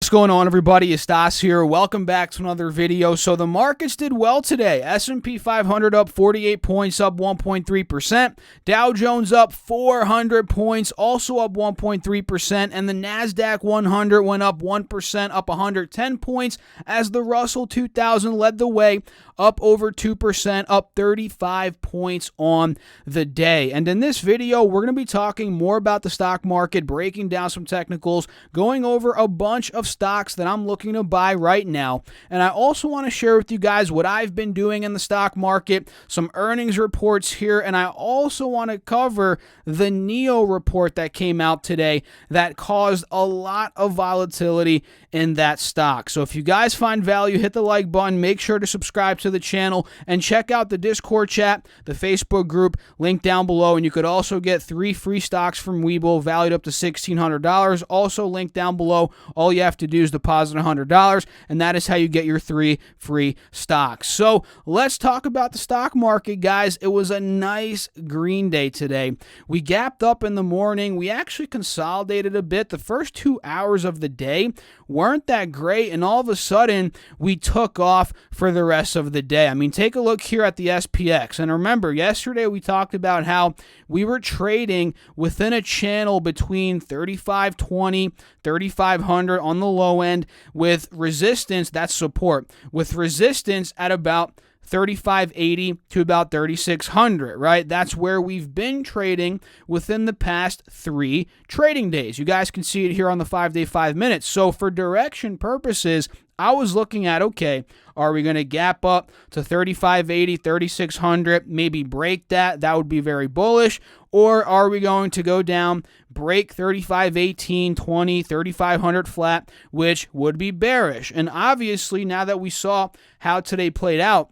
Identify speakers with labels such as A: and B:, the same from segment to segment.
A: What's going on, everybody? It's Stas here. Welcome back to another video. So the markets did well today. S&P 500 up 48 points, up 1.3%. Dow Jones up 400 points, also up 1.3%. And the NASDAQ 100 went up 1%, up 110 points, as the Russell 2000 led the way, up over 2%, up 35 points on the day. And in this video, we're going to be talking more about the stock market, breaking down some technicals, going over a bunch of stocks that I'm looking to buy right now. And I also want to share with you guys what I've been doing in the stock market, some earnings reports here, and I also want to cover the NIO report that came out today that caused a lot of volatility in that stock. So if you guys find value, hit the like button, make sure to subscribe to the channel, and check out the Discord chat, the Facebook group, link down below, and you could also get 3 free stocks from WeBull valued up to $1,600, also linked down below. All you have to do is deposit $100, and that is how you get your 3 free stocks. So let's talk about the stock market, guys. It was a nice green day today. We gapped up in the morning. We actually consolidated a bit. The first 2 hours of the day weren't that great, and all of a sudden we took off for the rest of the day. I mean, take a look here at the SPX, and remember, yesterday we talked about how we were trading within a channel between 3520, 3500 on the low end, with resistance, that's support, with resistance at about 3580 to about 3600, right? That's where we've been trading within the past 3 trading days. You guys can see it here on the 5-day 5 minutes. So for direction purposes, I was looking at, okay, are we going to gap up to 3580, 3600, maybe break that? That would be very bullish. Or are we going to go down, break 3518, 20, 3500 flat, which would be bearish? And obviously, now that we saw how today played out,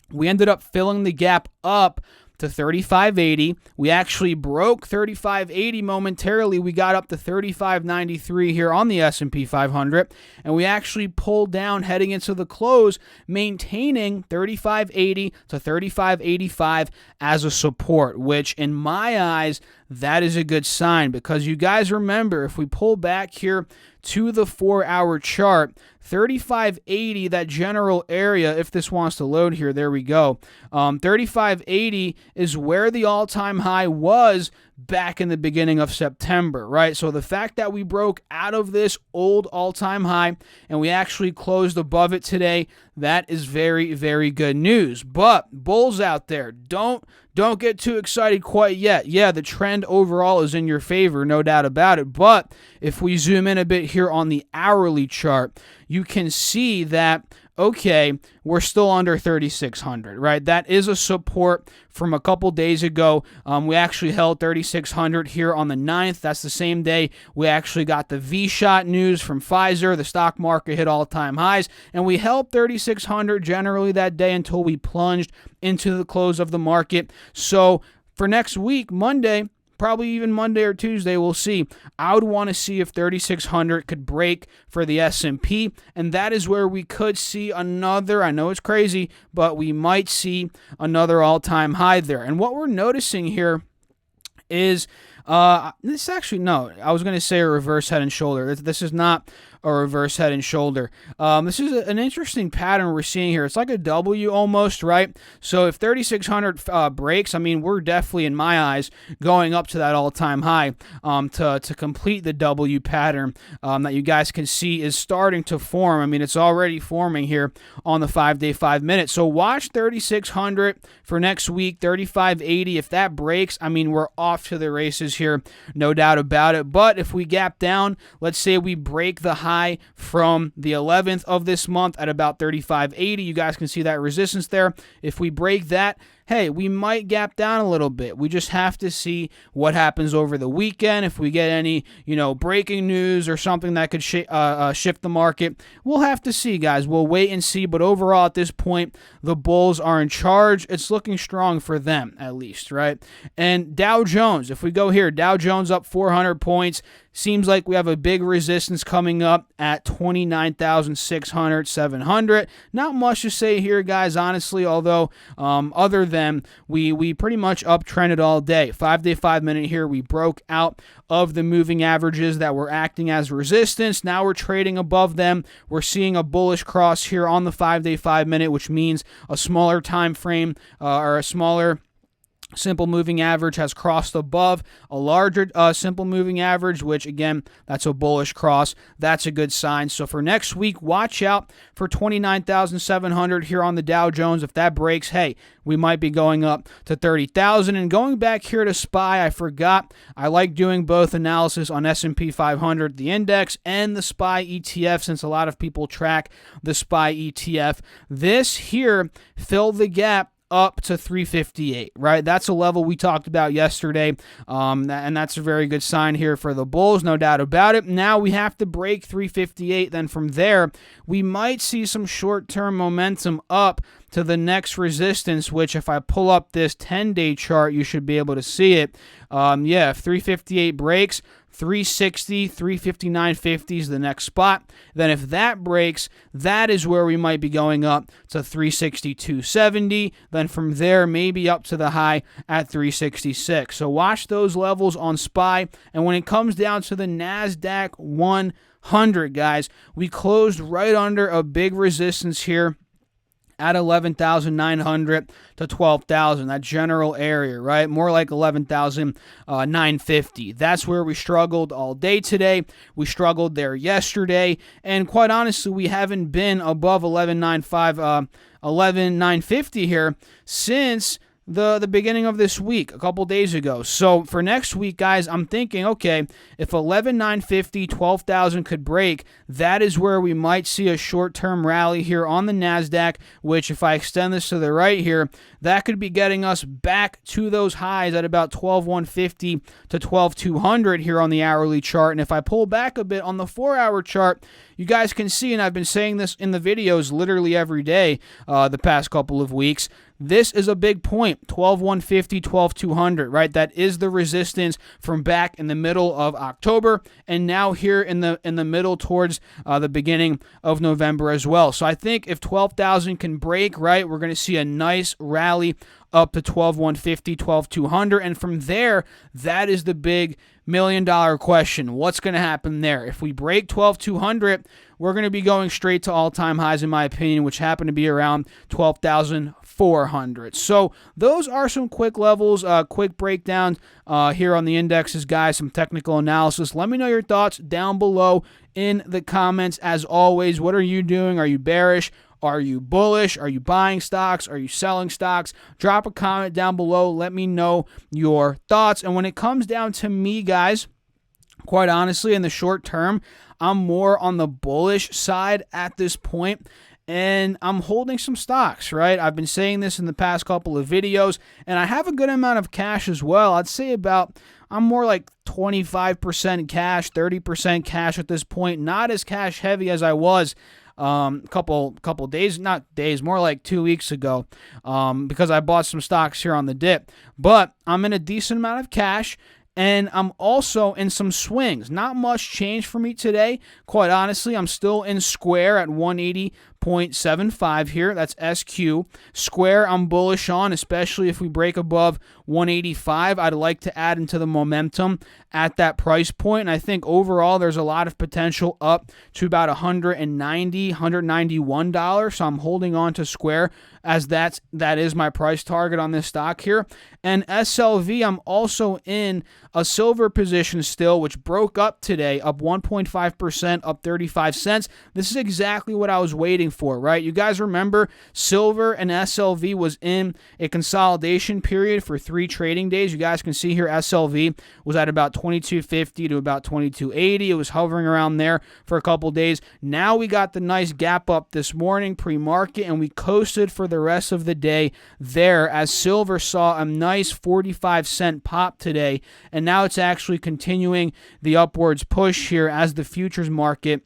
A: we ended up filling the gap up to 3580. We actually broke 3580 momentarily. We got up to 3593 here on the S&P 500, and we actually pulled down heading into the close, maintaining 3580 to 3585 as a support, which in my eyes, that is a good sign, because you guys remember, if we pull back here to the 4-hour chart, 3580, that general area, if this wants to load here, there we go. 3580 is where the all-time high was back in the beginning of September, right? So the fact that we broke out of this old all-time high and we actually closed above it today, that is very, very good news. But bulls out there, don't get too excited quite yet. Yeah, the trend overall is in your favor, no doubt about it. But if we zoom in a bit here on the hourly chart, you can see that, okay, we're still under 3,600, right? That is a support from a couple days ago. We actually held 3,600 here on the 9th. That's the same day we actually got the V-shot news from Pfizer. The stock market hit all-time highs, and we held 3,600 generally that day until we plunged into the close of the market. So for next week, Monday, probably even Monday or Tuesday, we'll see. I would want to see if 3,600 could break for the S&P, and that is where we could see another, I know it's crazy, but we might see another all-time high there. And what we're noticing here is, this actually, no, I was going to say a reverse head and shoulder. This is not a reverse head and shoulder. This is an interesting pattern we're seeing here. It's like a W almost, right? So if 3,600 breaks, I mean, we're definitely, in my eyes, going up to that all-time high to complete the W pattern that you guys can see is starting to form. I mean, it's already forming here on the 5-day 5 minutes. So watch 3,600 for next week, 3,580. If that breaks, I mean, we're off to the races here, no doubt about it. But if we gap down, let's say we break the high from the 11th of this month at about 3580. You guys can see that resistance there. If we break that, hey, we might gap down a little bit. We just have to see what happens over the weekend. If we get any, breaking news or something that could shift the market, we'll have to see, guys. We'll wait and see. But overall, at this point, the bulls are in charge. It's looking strong for them, at least, right? And Dow Jones, if we go here, Dow Jones up 400 points. Seems like we have a big resistance coming up at 29,600, 700. Not much to say here, guys, honestly, although other than them, we pretty much uptrended all day. 5-day, 5-minute here, we broke out of the moving averages that were acting as resistance. Now we're trading above them. We're seeing a bullish cross here on the 5-day, 5-minute, which means a smaller time frame or a smaller simple moving average has crossed above a larger simple moving average, which again, that's a bullish cross. That's a good sign. So for next week, watch out for 29,700 here on the Dow Jones. If that breaks, hey, we might be going up to 30,000. And going back here to SPY, I forgot, I like doing both analysis on S&P 500, the index, and the SPY ETF, since a lot of people track the SPY ETF. This here filled the gap up to 358, right? That's a level we talked about yesterday, and that's a very good sign here for the bulls, no doubt about it. Now we have to break 358. Then from there, we might see some short-term momentum up to the next resistance, which if I pull up this 10-day chart, you should be able to see it. If 358 breaks, 360, 359.50 is the next spot. Then if that breaks, that is where we might be going up to 362.70. Then from there, maybe up to the high at 366. So watch those levels on SPY. And when it comes down to the NASDAQ 100, guys, we closed right under a big resistance here at 11,900 to 12,000, that general area, right? More like 11,950. That's where we struggled all day today. We struggled there yesterday, and quite honestly, we haven't been above 11,950 here since the beginning of this week, a couple days ago. So for next week, guys, I'm thinking, okay, if 11,950, 12,000 could break, that is where we might see a short-term rally here on the NASDAQ, which if I extend this to the right here, that could be getting us back to those highs at about 12,150 to 12,200 here on the hourly chart. And if I pull back a bit on the 4-hour chart, you guys can see, and I've been saying this in the videos literally every day the past couple of weeks, this is a big point, 12,150, 12,200, right? That is the resistance from back in the middle of October, and now here in the middle towards the beginning of November as well. So I think if 12,000 can break, right, we're going to see a nice rally up to 12,150, 12,200, and from there, that is the big $1 million question. What's going to happen there? If we break 12,200, we're going to be going straight to all-time highs, in my opinion, which happen to be around 12,400. So those are some quick levels, quick breakdowns here on the indexes, guys, some technical analysis. Let me know your thoughts down below in the comments. As always, what are you doing? Are you bearish? Are you bullish? Are you buying stocks? Are you selling stocks? Drop a comment down below. Let me know your thoughts. And when it comes down to me, guys, quite honestly, in the short term, I'm more on the bullish side at this point, and I'm holding some stocks, right? I've been saying this in the past couple of videos, and I have a good amount of cash as well. I'd say I'm more like 25% cash, 30% cash at this point. Not as cash heavy as I was couple days, not days, more like 2 weeks ago, because I bought some stocks here on the dip. But I'm in a decent amount of cash, and I'm also in some swings. Not much change for me today. Quite honestly, I'm still in Square at 180.75 here. That's SQ. Square I'm bullish on, especially if we break above 185. I'd like to add into the momentum at that price point. And I think overall there's a lot of potential up to about $190, $191. So I'm holding on to Square as that is my price target on this stock here. And SLV, I'm also in a silver position still, which broke up today, up 1.5%, up 35 cents. This is exactly what I was waiting for, right? You guys remember silver and SLV was in a consolidation period for 3 trading days. You guys can see here SLV was at about 22.50 to about 22.80. It was hovering around there for a couple days. Now we got the nice gap up this morning pre-market, and we coasted for the rest of the day there as silver saw a nice 45-cent pop today, and now it's actually continuing the upwards push here as the futures market,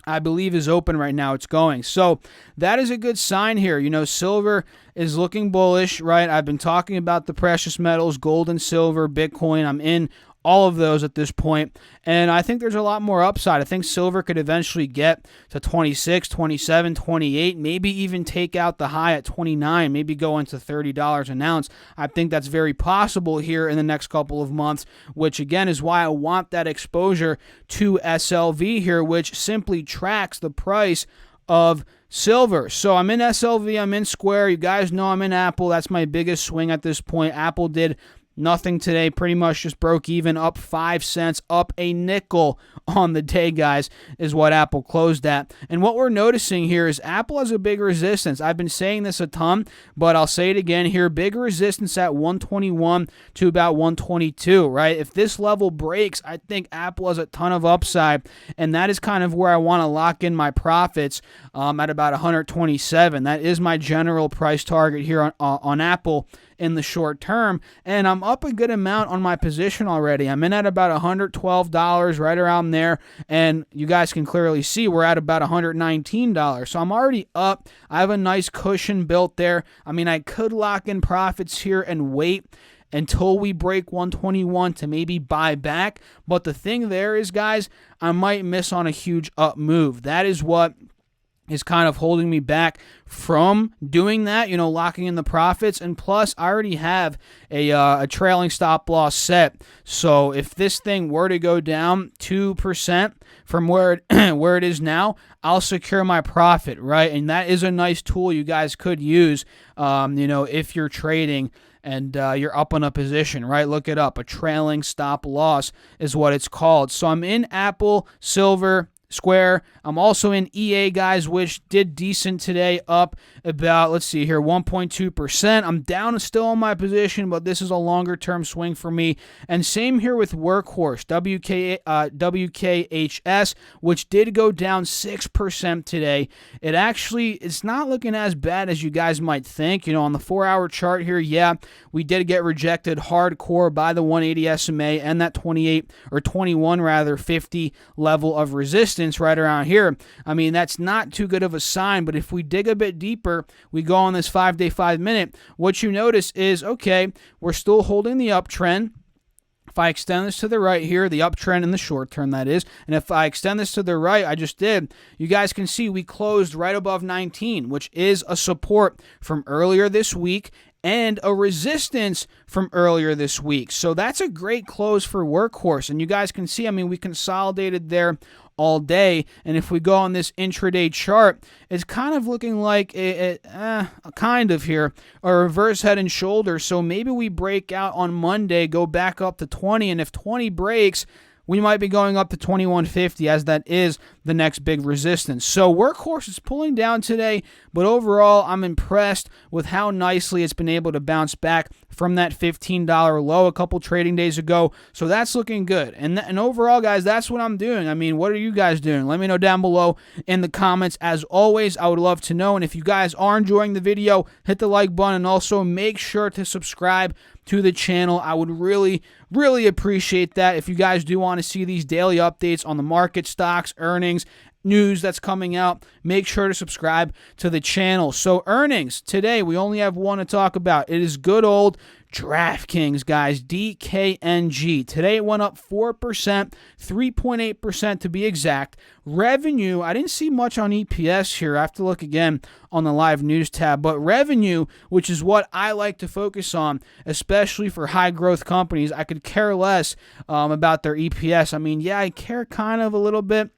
A: I believe, is open right now. It's going. So that is a good sign here. You know, silver is looking bullish, right? I've been talking about the precious metals, gold and silver, Bitcoin. I'm in all of those at this point. And I think there's a lot more upside. I think silver could eventually get to 26, 27, 28, maybe even take out the high at 29, maybe go into $30 an ounce. I think that's very possible here in the next couple of months, which again is why I want that exposure to SLV here, which simply tracks the price of silver. So I'm in SLV, I'm in Square. You guys know I'm in Apple. That's my biggest swing at this point. Apple did nothing today, pretty much just broke even, up 5 cents, up a nickel on the day, guys, is what Apple closed at. And what we're noticing here is Apple has a big resistance. I've been saying this a ton, but I'll say it again here. Big resistance at 121 to about 122, right? If this level breaks, I think Apple has a ton of upside, and that is kind of where I want to lock in my profits at about 127. That is my general price target here on Apple in the short term, and I'm up a good amount on my position already. I'm in at about $112, right around there, and you guys can clearly see we're at about $119. So I'm already up. I have a nice cushion built there. I mean, I could lock in profits here and wait until we break 121 to maybe buy back, but the thing there is, guys, I might miss on a huge up move. That is what is kind of holding me back from doing that, locking in the profits. And plus, I already have a trailing stop loss set. So if this thing were to go down 2% from where it is now, I'll secure my profit, right? And that is a nice tool you guys could use, if you're trading and you're up on a position, right? Look it up. A trailing stop loss is what it's called. So I'm in Apple, silver, Square. I'm also in EA, guys, which did decent today, up about, let's see here, 1.2%. I'm down still on my position, but this is a longer-term swing for me. And same here with Workhorse, WKHS, which did go down 6% today. It's not looking as bad as you guys might think. On the 4-hour chart here, yeah, we did get rejected hardcore by the 180 SMA and that 50 level of resistance right around here. I mean, that's not too good of a sign, but if we dig a bit deeper, we go on this 5-day, 5-minute, what you notice is, okay, we're still holding the uptrend. If I extend this to the right here, the uptrend in the short term, that is, and if I extend this to the right, I just did, you guys can see we closed right above 19, which is a support from earlier this week and a resistance from earlier this week. So that's a great close for Workhorse. And you guys can see, I mean, we consolidated there all day. And if we go on this intraday chart, it's kind of looking like a reverse head and shoulder. So maybe we break out on Monday, go back up to 20. And if 20 breaks, we might be going up to 2150, as that is the next big resistance. So Workhorse is pulling down today, but overall, I'm impressed with how nicely it's been able to bounce back from that $15 low a couple trading days ago. So that's looking good. And overall, guys, that's what I'm doing. I mean, what are you guys doing? Let me know down below in the comments. As always, I would love to know. And if you guys are enjoying the video, hit the like button and also make sure to subscribe to the channel. I would really appreciate that. If you guys do want to see these daily updates on the market, stocks, earnings, news that's coming out, make sure to subscribe to the channel. So earnings today, we only have one to talk about. It is good old DraftKings, guys, DKNG. Today it went up 4%, 3.8% to be exact. Revenue, I didn't see much on EPS here. I have to look again on the live news tab. But revenue, which is what I like to focus on, especially for high growth companies, I could care less about their EPS. I mean, yeah, I care kind of a little bit,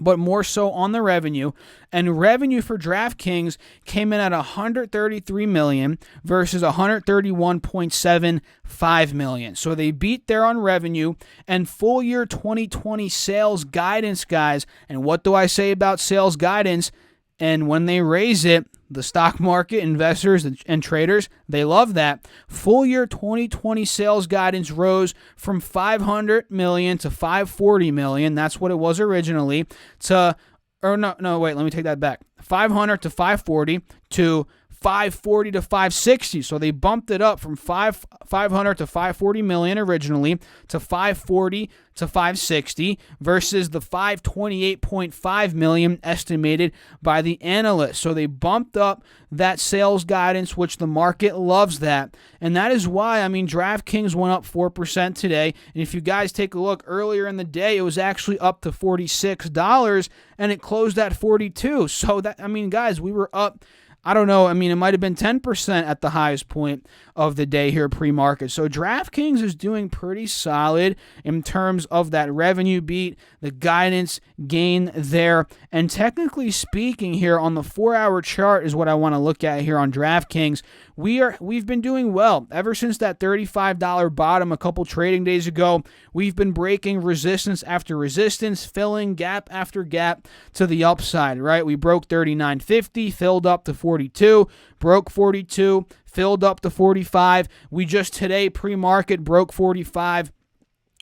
A: but more so on the revenue. And revenue for DraftKings came in at $133 million versus $131.75 million. So they beat there on revenue. And full year 2020 sales guidance, guys. And what do I say about sales guidance? And when they raise it, the stock market, investors, and traders, they love that. Full year 2020 sales guidance rose from $500 million to $540 million. That's what it was originally. Wait, let me take that back. $500 to $540 to 540 to 560. So they bumped it up from 500 to 540 million originally to 540 to 560 versus the 528.5 million estimated by the analysts. So they bumped up that sales guidance, which the market loves that. And that is why, DraftKings went up 4% today. And if you guys take a look earlier in the day, it was actually up to $46 and it closed at 42. So that, guys, we were up, I don't know, it might have been 10% at the highest point of the day here pre-market. So DraftKings is doing pretty solid in terms of that revenue beat, the guidance gain there. And technically speaking here on the 4-hour chart is what I want to look at here on DraftKings. We've been doing well ever since that $35 bottom a couple trading days ago. We've been breaking resistance after resistance, filling gap after gap to the upside, right? We broke 39.50, filled up to 42, broke 42, filled up to 45. We just today pre-market broke 45.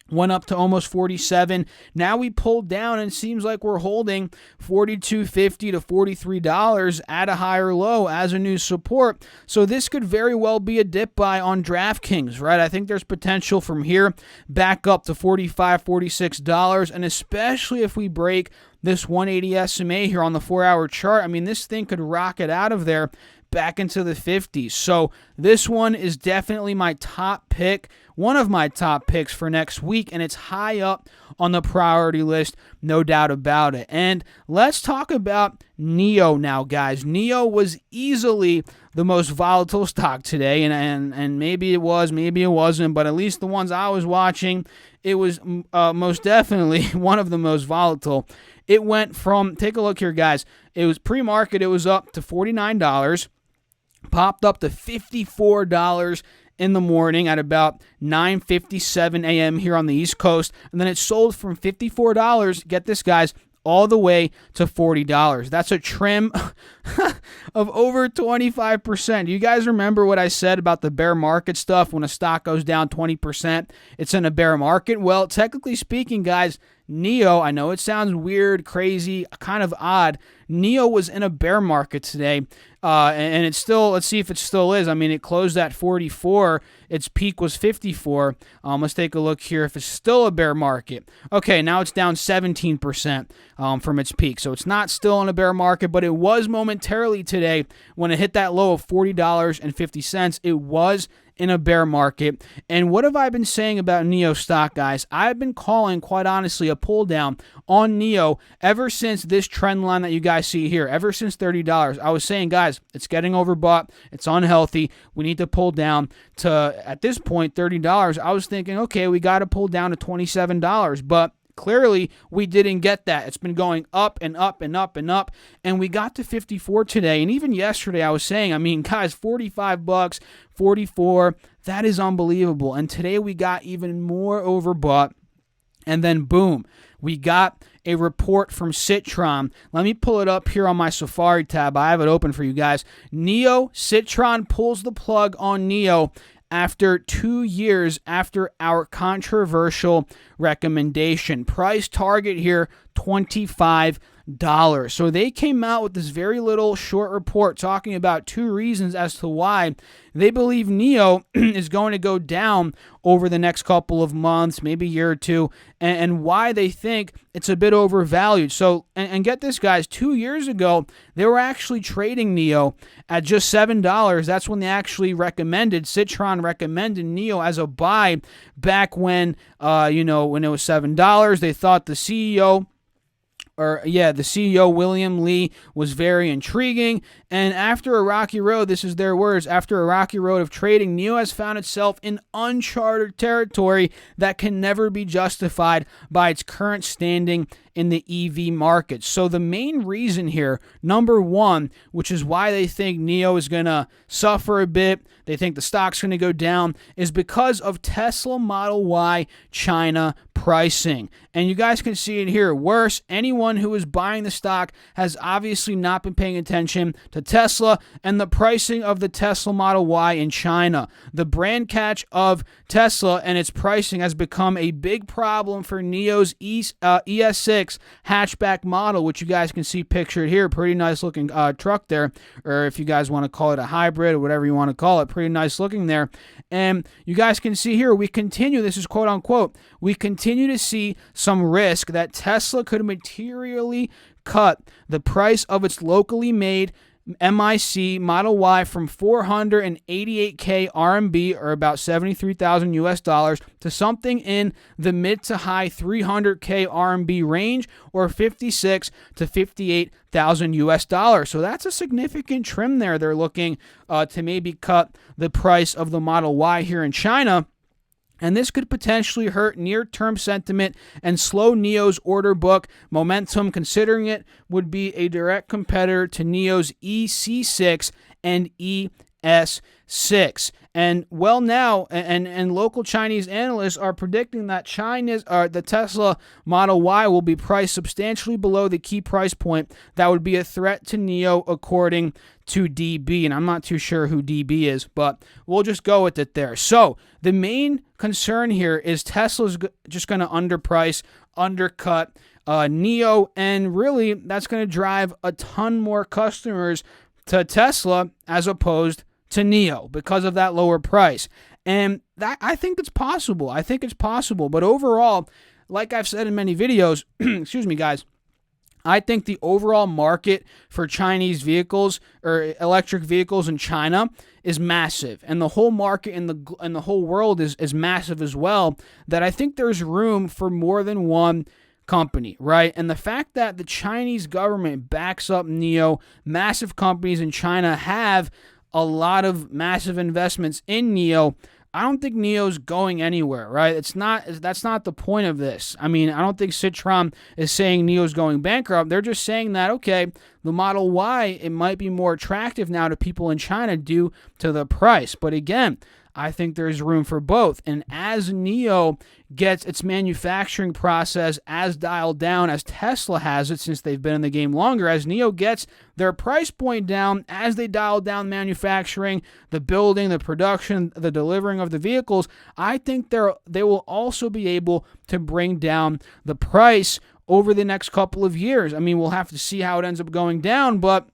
A: Went up to almost 47. Now we pulled down and it seems like we're holding $42.50 to $43 at a higher low as a new support. So this could very well be a dip buy on DraftKings, right? I think there's potential from here back up to $45, $46. And especially if we break this 180 SMA here on the 4-hour chart, this thing could rocket out of there back into the 50s. So this one is definitely my top pick, one of my top picks for next week, and it's high up on the priority list, no doubt about it. And let's talk about NIO now, guys. NIO was easily the most volatile stock today, and maybe it was, maybe it wasn't, but at least the ones I was watching, it was most definitely one of the most volatile. It went from, take a look here, guys, it was pre-market, it was up to $49, popped up to $54 in the morning at about 9:57 a.m. here on the East Coast, and then it sold from $54, get this, guys, all the way to $40. That's a trim of over 25%. You guys remember what I said about the bear market stuff? When a stock goes down 20%, it's in a bear market. Well, technically speaking, guys, NIO, I know it sounds weird, crazy, kind of odd. NIO was in a bear market today, and it's still, let's see if it still is. It closed at 44. Its peak was 54. Let's take a look here if it's still a bear market. Okay, now it's down 17% from its peak. So it's not still in a bear market, but it was momentarily today when it hit that low of $40.50. It was in a bear market. And what have I been saying about NIO stock, guys? I've been calling, quite honestly, a pull down on NIO ever since this trend line that you guys see here, ever since $30. I was saying, guys, it's getting overbought. It's unhealthy. We need to pull down to, at this point, $30. I was thinking, okay, we got to pull down to $27, but clearly, we didn't get that. It's been going up and up and up and up, and we got to 54 today. And even yesterday, I was saying, guys, $45, 44, that is unbelievable. And today, we got even more overbought. And then, boom, we got a report from Citron. Let me pull it up here on my Safari tab. I have it open for you guys. Citron pulls the plug on NIO after 2 years after our controversial recommendation. Price target here, $25. So they came out with this very little short report talking about 2 reasons as to why they believe NIO is going to go down over the next couple of months, maybe a year or two, and why they think it's a bit overvalued. So, and get this, guys, 2 years ago, they were actually trading NIO at just $7. That's when they actually recommended, Citron recommended NIO as a buy back when, when it was $7. They thought the CEO William Lee was very intriguing. And after a rocky road, this is their words, after a rocky road of trading, NIO has found itself in uncharted territory that can never be justified by its current standing in the EV market. So the main reason here, number one, which is why they think NIO is going to suffer a bit, they think the stock's going to go down, is because of Tesla Model Y China pricing. And you guys can see it here. Worse, anyone who is buying the stock has obviously not been paying attention to Tesla and the pricing of the Tesla Model Y in China. The brand catch of Tesla and its pricing has become a big problem for NIO's ES6 56 hatchback model, which you guys can see pictured here. Pretty nice looking truck there, or if you guys want to call it a hybrid or whatever you want to call it, pretty nice looking there. And you guys can see here, we continue, this is quote unquote, we continue to see some risk that Tesla could materially cut the price of its locally made MIC Model Y from 488K RMB, or about 73,000 US dollars, to something in the mid to high 300K RMB range, or 56 to 58,000 US dollars. So that's a significant trim there. They're looking to maybe cut the price of the Model Y here in China. And this could potentially hurt near-term sentiment and slow NIO's order book momentum, considering it would be a direct competitor to NIO's EC6 and ES6. And well now, and local Chinese analysts are predicting that the Tesla Model Y will be priced substantially below the key price point that would be a threat to NIO, according to DB. And I'm not too sure who DB is, but we'll just go with it there. So the main concern here is Tesla's just going to undercut NIO, and really that's going to drive a ton more customers to Tesla as opposed to NIO because of that lower price. And that, I think it's possible. But overall, like I've said in many videos, excuse me, guys, I think the overall market for Chinese vehicles or electric vehicles in China is massive, and the whole market in the whole world is massive as well, that I think there's room for more than one company, right? And the fact that the Chinese government backs up NIO, massive companies in China have a lot of massive investments in NIO. I don't think NIO's going anywhere, right? That's not the point of this. I mean, I don't think Citron is saying NIO's going bankrupt. They're just saying that, okay, the Model Y, it might be more attractive now to people in China due to the price. But again, I think there's room for both. And as NIO gets its manufacturing process as dialed down as Tesla has it, since they've been in the game longer, as NIO gets their price point down, as they dial down manufacturing, the building, the production, the delivering of the vehicles, I think they will also be able to bring down the price over the next couple of years. I mean, we'll have to see how it ends up going down, but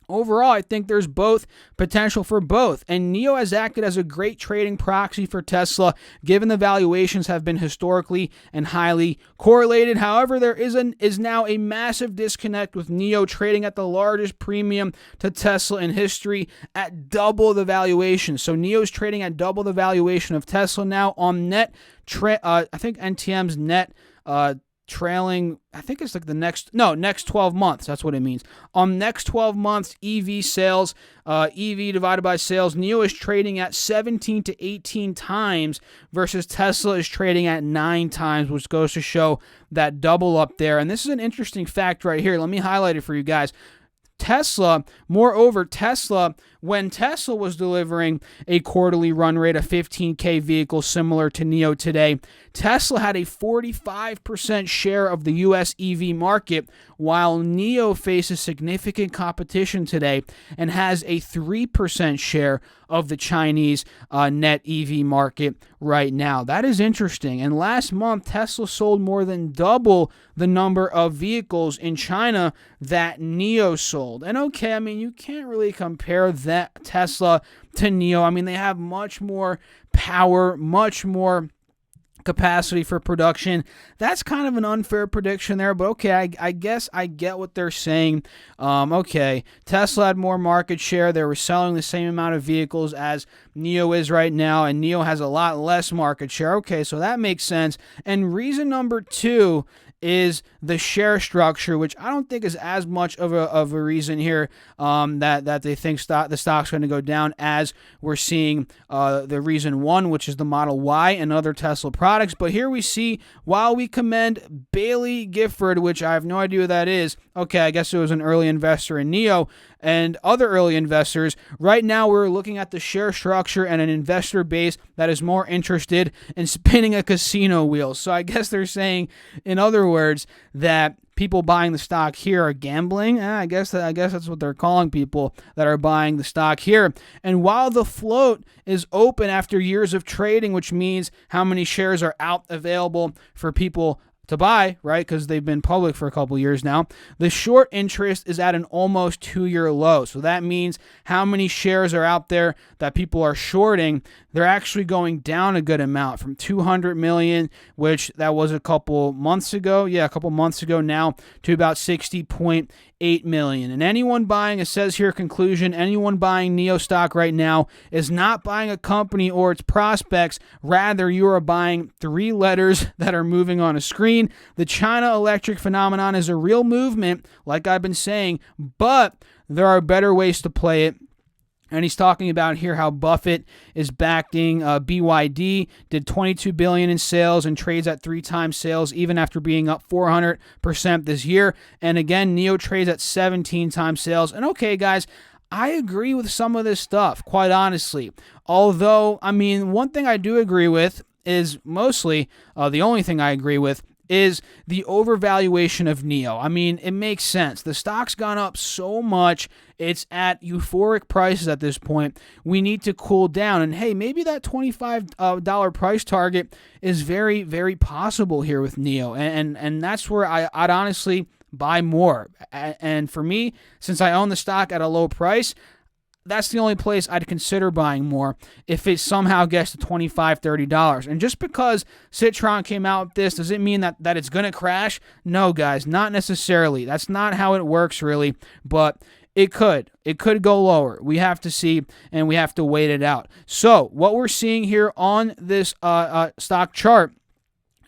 A: overall, I think there's both potential for both. And NIO has acted as a great trading proxy for Tesla, given the valuations have been historically and highly correlated. However, there is now a massive disconnect, with NIO trading at the largest premium to Tesla in history at double the valuation. So NIO is trading at double the valuation of Tesla now on net. I think NTM's net trailing, I think it's like next 12 months. That's what it means. On next 12 months, EV sales, EV divided by sales, NIO is trading at 17 to 18 times versus Tesla is trading at 9 times, which goes to show that double up there. And this is an interesting fact right here. Let me highlight it for you guys. Moreover, when Tesla was delivering a quarterly run rate of 15K vehicles similar to NIO today, Tesla had a 45% share of the US EV market, while NIO faces significant competition today and has a 3% share of the Chinese net EV market right now. That is interesting. And last month, Tesla sold more than double the number of vehicles in China that NIO sold. And okay, I mean, you can't really compare that Tesla to NIO. I mean, they have much more power, much more capacity for production. That's kind of an unfair prediction there, but okay, I guess I get what they're saying. Okay, Tesla had more market share. They were selling the same amount of vehicles as NIO is right now, and NIO has a lot less market share. Okay, so that makes sense. And reason number 2 is the share structure, which I don't think is as much of a reason here that they think the stock's going to go down, as we're seeing the reason 1, which is the Model Y and other Tesla products. But here we see, while we commend Bailey Gifford, which I have no idea who that is, okay, I guess it was an early investor in NIO and other early investors, right now we're looking at the share structure and an investor base that is more interested in spinning a casino wheel. So I guess they're saying, in other words, that people buying the stock here are gambling. I guess that's what they're calling people that are buying the stock here. And while the float is open after years of trading, which means how many shares are out available for people to buy, right? Because they've been public for a couple years now. The short interest is at an almost 2-year low. So that means how many shares are out there that people are shorting. They're actually going down a good amount from 200 million, which that was a couple months ago. Yeah, a couple months ago now, to about 60.8 million. And anyone buying, it says here, conclusion, anyone buying NIO stock right now is not buying a company or its prospects. Rather, you are buying 3 letters that are moving on a screen. The China electric phenomenon is a real movement, like I've been saying, but there are better ways to play it. And he's talking about here how Buffett is backing BYD, did $22 billion in sales and trades at 3 times sales, even after being up 400% this year. And again, NIO trades at 17 times sales. And okay, guys, I agree with some of this stuff, quite honestly. Although, I mean, one thing I do agree with is mostly, the only thing I agree with is the overvaluation of NIO. I mean, it makes sense. The stock's gone up so much. It's at euphoric prices at this point. We need to cool down. And hey, maybe that $25 price target is very, very possible here with NIO. And that's where I'd honestly buy more. And for me, since I own the stock at a low price, that's the only place I'd consider buying more if it somehow gets to $25, $30. And just because Citron came out with this, does it mean that it's going to crash? No, guys, not necessarily. That's not how it works, really. But it could. It could go lower. We have to see, and we have to wait it out. So what we're seeing here on this stock chart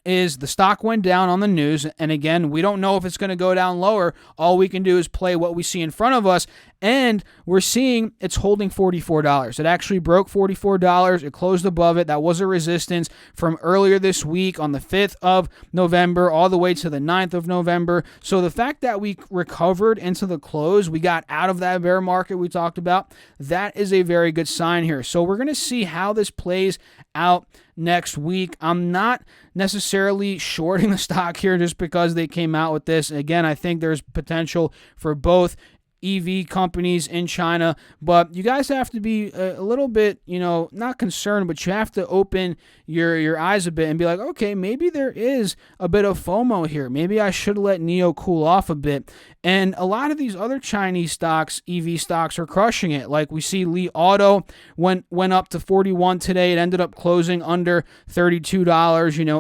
A: is the stock went down on the news, and again, we don't know if it's going to go down lower. All we can do is play what we see in front of us, and we're seeing it's holding $44. It actually broke $44. It closed above it. That was a resistance from earlier this week on the 5th of November all the way to the 9th of November. So the fact that we recovered into the close, we got out of that bear market we talked about, that is a very good sign here. So we're going to see how this plays out next week. I'm not necessarily shorting the stock here just because they came out with this. Again, I think there's potential for both EV companies in China, but you guys have to be a little bit, not concerned, but you have to open your eyes a bit and be like, okay, maybe there is a bit of FOMO here. Maybe I should let NIO cool off a bit. And a lot of these other Chinese stocks, EV stocks, are crushing it. Like we see Li Auto went up to 41 today. It ended up closing under $32.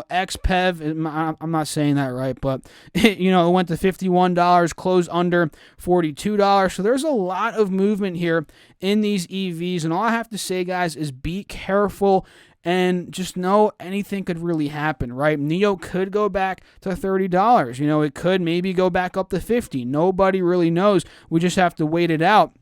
A: XPEV, I'm not saying that right, but it went to $51, closed under $42. So there's a lot of movement here in these EVs. And all I have to say, guys, is be careful and just know anything could really happen, right? NIO could go back to $30. It could maybe go back up to $50. Nobody really knows. We just have to wait it out.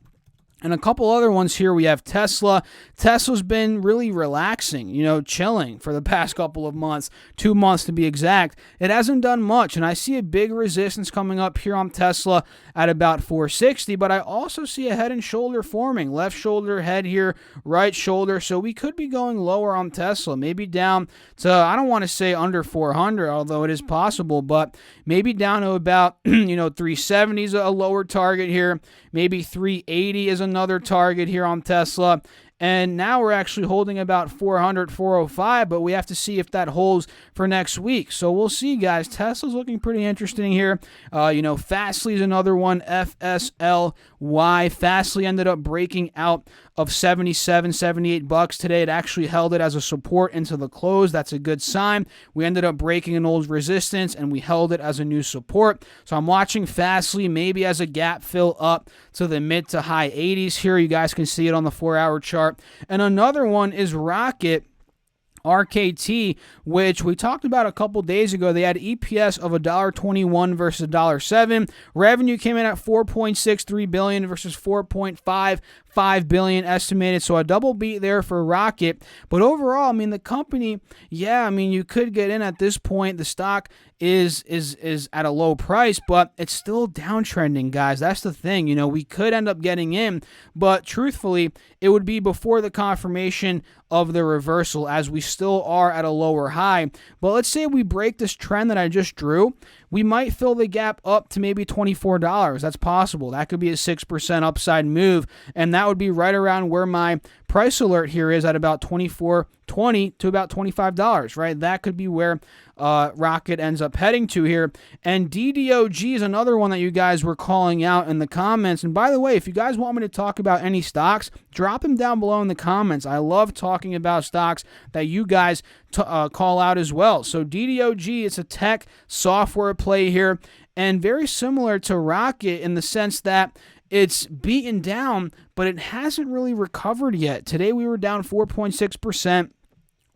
A: And a couple other ones here. We have Tesla. Tesla's been really relaxing, chilling for the past couple of months, 2 months to be exact. It hasn't done much, and I see a big resistance coming up here on Tesla at about 460, but I also see a head and shoulder forming. Left shoulder, head here, right shoulder. So we could be going lower on Tesla, maybe down to, I don't want to say under 400, although it is possible, but maybe down to about, 370 is a lower target here. Maybe 380 is another target here on Tesla. And now we're actually holding about 400, 405, but we have to see if that holds for next week. So we'll see, guys. Tesla's looking pretty interesting here. Fastly is another one, FSLY. Fastly ended up breaking out of 77, 78 bucks today. It actually held it as a support into the close. That's a good sign. We ended up breaking an old resistance, and we held it as a new support. So I'm watching Fastly maybe as a gap fill up to the mid to high 80s here. You guys can see it on the 4-hour chart. And another one is Rocket, RKT, which we talked about a couple days ago. They had EPS of $1.21 versus $1.07. Revenue came in at $4.63 billion versus $4.55 billion estimated. So a double beat there for Rocket. But overall, the company, you could get in at this point. The stock is at a low price, but it's still downtrending, guys. That's the thing. We could end up getting in, but truthfully, it would be before the confirmation of the reversal, as we still are at a lower high. But let's say we break this trend that I just drew. we might fill the gap up to maybe $24. That's possible. That could be a 6% upside move, and that would be right around where my price alert here is at about $24.20 to about $25, right? That could be where Rocket ends up heading to here. And DDOG is another one that you guys were calling out in the comments. And by the way, if you guys want me to talk about any stocks, drop them down below in the comments. I love talking about stocks that you guys call out as well. So DDOG, it's a tech software play here, and very similar to Rocket in the sense that it's beaten down, but it hasn't really recovered yet. Today we were down 4.6%.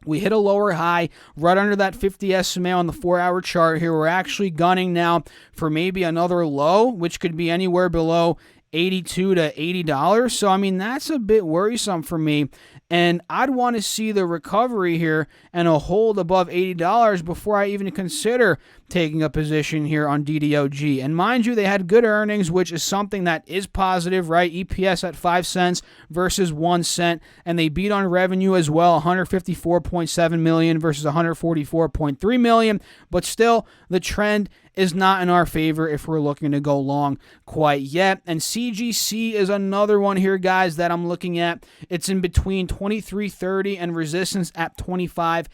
A: We hit a lower high right under that 50 SMA on the 4-hour chart here. We're actually gunning now for maybe another low, which could be anywhere below $82 to $80. So, I mean, that's a bit worrisome for me. And I'd want to see the recovery here and a hold above $80 before I even consider taking a position here on DDOG. And mind you, they had good earnings, which is something that is positive, right? EPS at 5 cents versus 1 cent. And they beat on revenue as well, $154.7 million versus $144.3 million. But still, the trend is not in our favor if we're looking to go long quite yet. And CGC is another one here, guys, that I'm looking at. It's in between $23.30 and resistance at $25.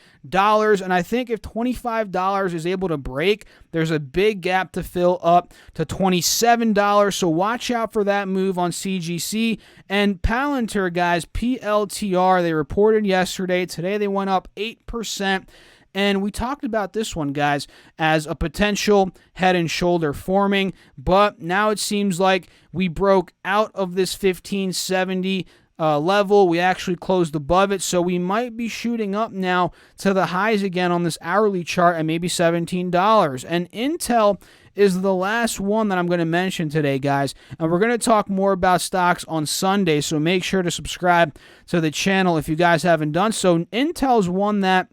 A: And I think if $25 is able to break, there's a big gap to fill up to $27. So watch out for that move on CGC. And Palantir, guys, PLTR, they reported yesterday. Today they went up 8%. And we talked about this one, guys, as a potential head and shoulder forming, but now it seems like we broke out of this 1570 level. We actually closed above it, so we might be shooting up now to the highs again on this hourly chart at maybe $17. And Intel is the last one that I'm going to mention today, guys. And we're going to talk more about stocks on Sunday, so make sure to subscribe to the channel if you guys haven't done so. Intel's one that,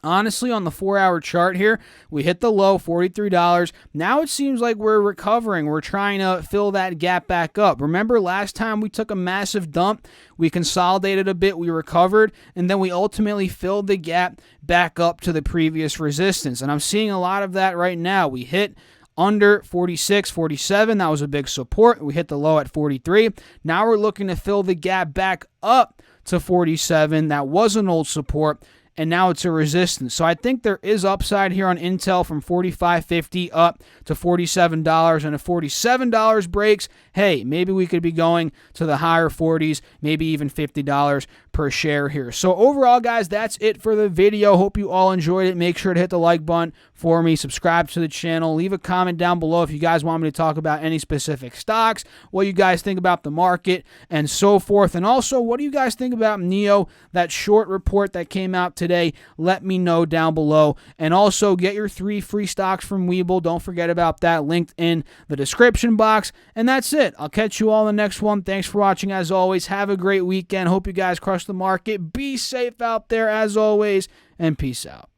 A: honestly, on the 4-hour chart here, we hit the low, $43. Now it seems like we're recovering. We're trying to fill that gap back up. Remember last time we took a massive dump? We consolidated a bit, we recovered, and then we ultimately filled the gap back up to the previous resistance. And I'm seeing a lot of that right now. We hit under 46, 47. That was a big support. We hit the low at 43. Now we're looking to fill the gap back up to 47. That was an old support, and now it's a resistance. So I think there is upside here on Intel from $45.50 up to $47. And if $47 breaks, hey, maybe we could be going to the higher 40s, maybe even $50 per share here. So overall, guys, that's it for the video. Hope you all enjoyed it. Make sure to hit the like button for me. Subscribe to the channel. Leave a comment down below if you guys want me to talk about any specific stocks, what you guys think about the market, and so forth. And also, what do you guys think about NIO, that short report that came out today? Let me know down below. And also, get your 3 free stocks from WeBull. Don't forget about that, linked in the description box. And that's it. I'll catch you all in the next one. Thanks for watching as always. Have a great weekend. Hope you guys crush the market. Be safe out there as always, and peace out.